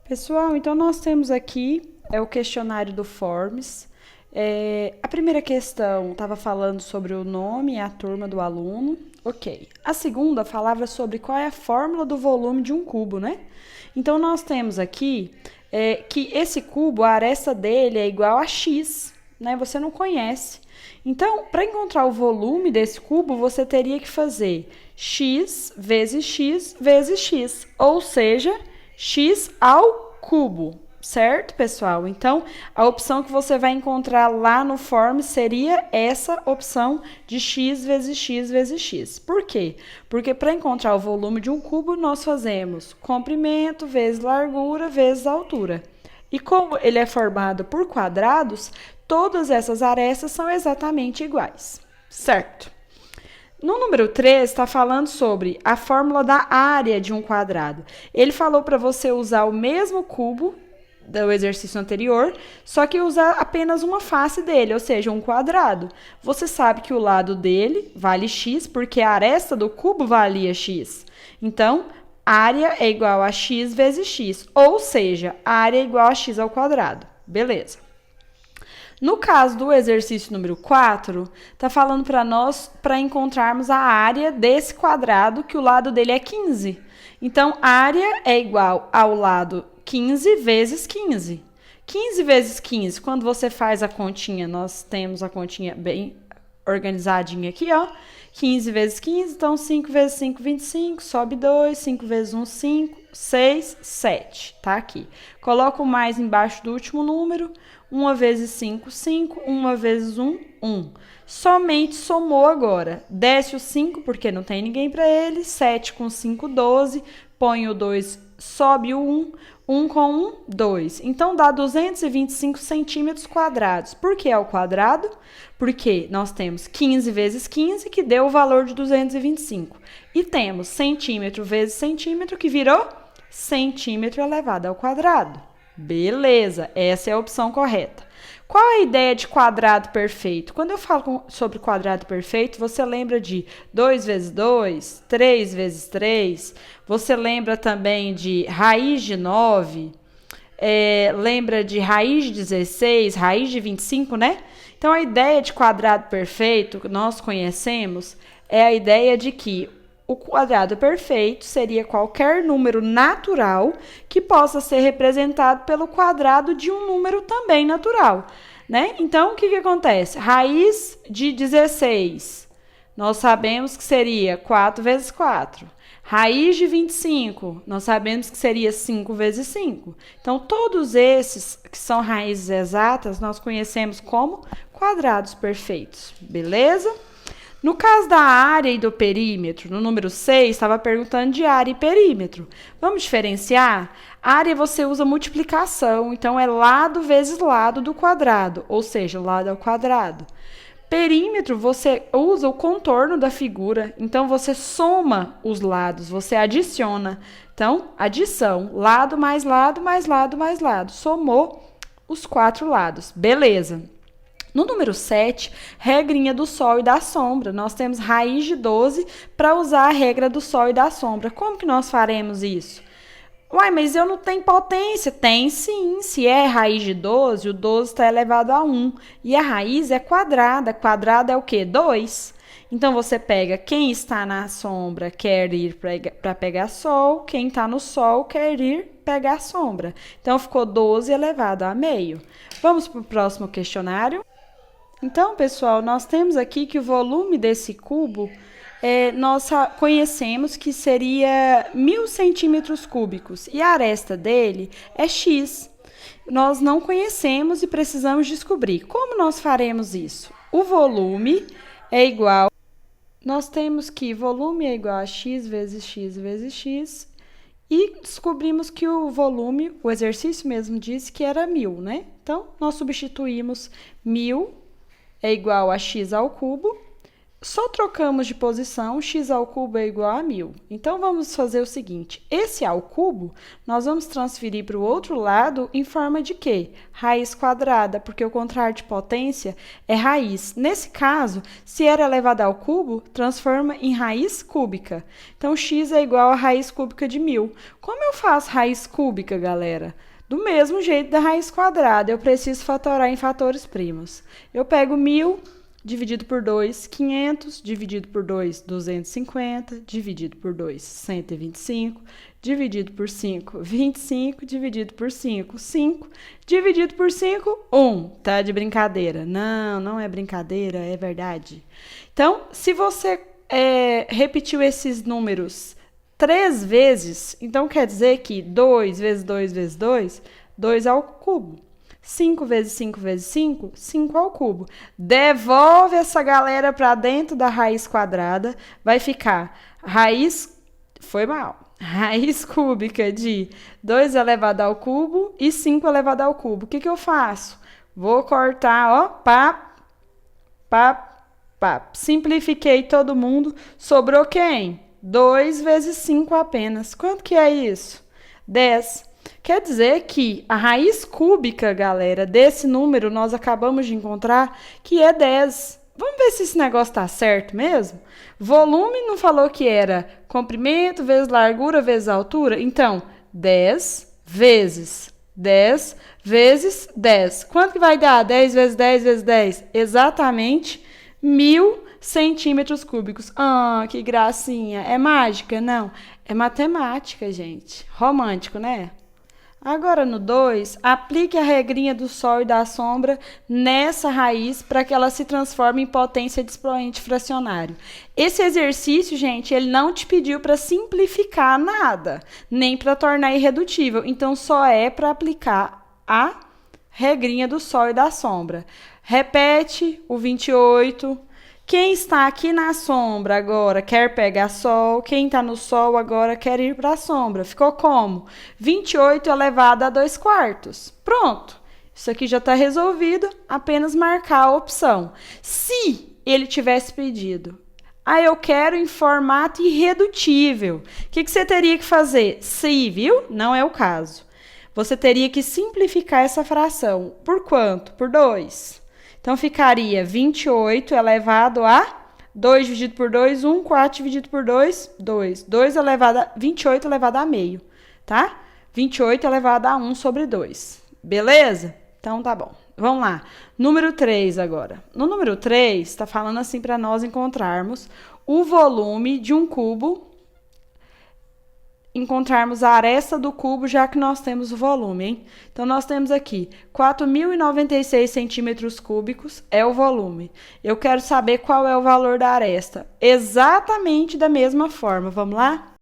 Pessoal, então nós temos aqui o questionário do Forms. A primeira questão estava falando sobre o nome e a turma do aluno. Ok. A segunda falava sobre qual é a fórmula do volume de um cubo, né? Então nós temos aqui que esse cubo, a aresta dele é igual a x, né? Você não conhece. Então, para encontrar o volume desse cubo, você teria que fazer x vezes x vezes x, ou seja, x ao cubo, certo, pessoal? Então, a opção que você vai encontrar lá no form seria essa opção de x vezes x vezes x. Por quê? Porque para encontrar o volume de um cubo, nós fazemos comprimento vezes largura vezes altura. E como ele é formado por quadrados, todas essas arestas são exatamente iguais, certo? No número 3, está falando sobre a fórmula da área de um quadrado. Ele falou para você usar o mesmo cubo do exercício anterior, só que usar apenas uma face dele, ou seja, um quadrado. Você sabe que o lado dele vale x, porque a aresta do cubo valia x. Então, área é igual a x vezes x, ou seja, a área é igual a x ao quadrado. Beleza. No caso do exercício número 4, está falando para nós para encontrarmos a área desse quadrado, que o lado dele é 15. Então, área é igual ao lado 15 vezes 15. 15 vezes 15, quando você faz a continha, nós temos a continha bem organizadinha aqui, ó. 15 vezes 15, então 5 vezes 5, 25, sobe 2, 5 vezes 1, 5, 6, 7, tá aqui. Coloca o mais embaixo do último número, 1 vezes 5, 5, 1 vezes 1, 1. Somente somou agora. Desce o 5, porque não tem ninguém para ele, 7 com 5, 12, põe o 2, sobe o 1, 1 com 1, 2. Então, dá 225 centímetros quadrados. Por que ao quadrado? Porque nós temos 15 vezes 15, que deu o valor de 225. E temos centímetro vezes centímetro, que virou centímetro elevado ao quadrado. Beleza, essa é a opção correta. Qual é a ideia de quadrado perfeito? Quando eu falo sobre quadrado perfeito, você lembra de 2 vezes 2, 3 vezes 3, você lembra também de raiz de 9, lembra de raiz de 16, raiz de 25, né? Então, a ideia de quadrado perfeito que nós conhecemos é a ideia de que o quadrado perfeito seria qualquer número natural que possa ser representado pelo quadrado de um número também natural, né? Então, o que acontece? Raiz de 16, nós sabemos que seria 4 vezes 4. Raiz de 25, nós sabemos que seria 5 vezes 5. Então, todos esses que são raízes exatas, nós conhecemos como quadrados perfeitos, beleza? No caso da área e do perímetro, no número 6, estava perguntando de área e perímetro. Vamos diferenciar? Área você usa multiplicação, então é lado vezes lado do quadrado, ou seja, lado ao quadrado. Perímetro, você usa o contorno da figura, então você soma os lados, você adiciona. Então, adição, lado mais lado mais lado mais lado. Somou os 4 lados, beleza. No número 7, regrinha do sol e da sombra. Nós temos raiz de 12 para usar a regra do sol e da sombra. Como que nós faremos isso? Uai, mas eu não tenho potência. Tem sim. Se é raiz de 12, o 12 está elevado a 1. E a raiz é quadrada. Quadrada é o quê? 2. Então, você pega quem está na sombra quer ir para pegar sol, quem está no sol quer ir pegar sombra. Então, ficou 12 elevado a meio. Vamos para o próximo questionário. Então, pessoal, nós temos aqui que o volume desse cubo, nós conhecemos que seria 1.000 centímetros cúbicos e a aresta dele é x. Nós não conhecemos e precisamos descobrir. Como nós faremos isso? O volume é igual... Nós temos que volume é igual a x vezes x vezes x e descobrimos que o volume, o exercício mesmo disse que era 1.000, né? Então, nós substituímos 1.000 é igual a x ao cubo, Só trocamos de posição, x ao cubo é igual a 1000. Então, vamos fazer o seguinte, esse ao cubo, nós vamos transferir para o outro lado em forma de quê? Raiz quadrada, porque o contrário de potência é raiz. Nesse caso, se era elevado ao cubo, transforma em raiz cúbica. Então, x é igual a raiz cúbica de 1000. Como eu faço raiz cúbica, galera? Do mesmo jeito da raiz quadrada, eu preciso fatorar em fatores primos. Eu pego 1000... dividido por 2, 500, dividido por 2, 250, dividido por 2, 125, dividido por 5, 25, dividido por 5, 5, dividido por 5, 1. Tá de brincadeira? Não, não é brincadeira, é verdade. Então, se você repetiu esses números 3 vezes, então quer dizer que 2 vezes 2 vezes 2, 2 ao cubo. 5 vezes 5 vezes 5, 5 ao cubo. Devolve essa galera para dentro da raiz quadrada. Vai ficar raiz... Foi mal. Raiz cúbica de 2 elevado ao cubo e 5 elevado ao cubo. O que eu faço? Vou cortar, ó, pá, pá, pá. Simplifiquei todo mundo. Sobrou quem? 2 vezes 5 apenas. Quanto que é isso? 10. Quer dizer que a raiz cúbica, galera, desse número nós acabamos de encontrar que é 10. Vamos ver se esse negócio está certo mesmo? Volume não falou que era comprimento vezes largura vezes altura? Então, 10 vezes 10 vezes 10. Quanto que vai dar? 10 vezes 10 vezes 10? Exatamente 1000 centímetros cúbicos. Ah, que gracinha. É mágica? Não. É matemática, gente. Romântico, né? Agora, no 2, aplique a regrinha do sol e da sombra nessa raiz para que ela se transforme em potência de expoente fracionário. Esse exercício, gente, ele não te pediu para simplificar nada, nem para tornar irredutível. Então, só é para aplicar a regrinha do sol e da sombra. Repete o 28. Quem está aqui na sombra agora quer pegar sol, quem está no sol agora quer ir para a sombra. Ficou como? 28 elevado a 2 quartos. Pronto. Isso aqui já está resolvido, apenas marcar a opção. Se ele tivesse pedido, eu quero em formato irredutível. O que você teria que fazer? Se, viu? Não é o caso. Você teria que simplificar essa fração. Por quanto? Por 2. Então, ficaria 28 elevado a 2 dividido por 2, 1, 4 dividido por 2, 2. 28 elevado a meio, tá? 28 elevado a 1 sobre 2. Beleza? Então, tá bom. Vamos lá. Número 3 agora. No número 3, está falando assim para nós encontrarmos o volume de um cubo, encontrarmos a aresta do cubo, já que nós temos o volume, hein? Então, nós temos aqui 4.096 centímetros cúbicos é o volume. Eu quero saber qual é o valor da aresta. Exatamente da mesma forma. Vamos lá?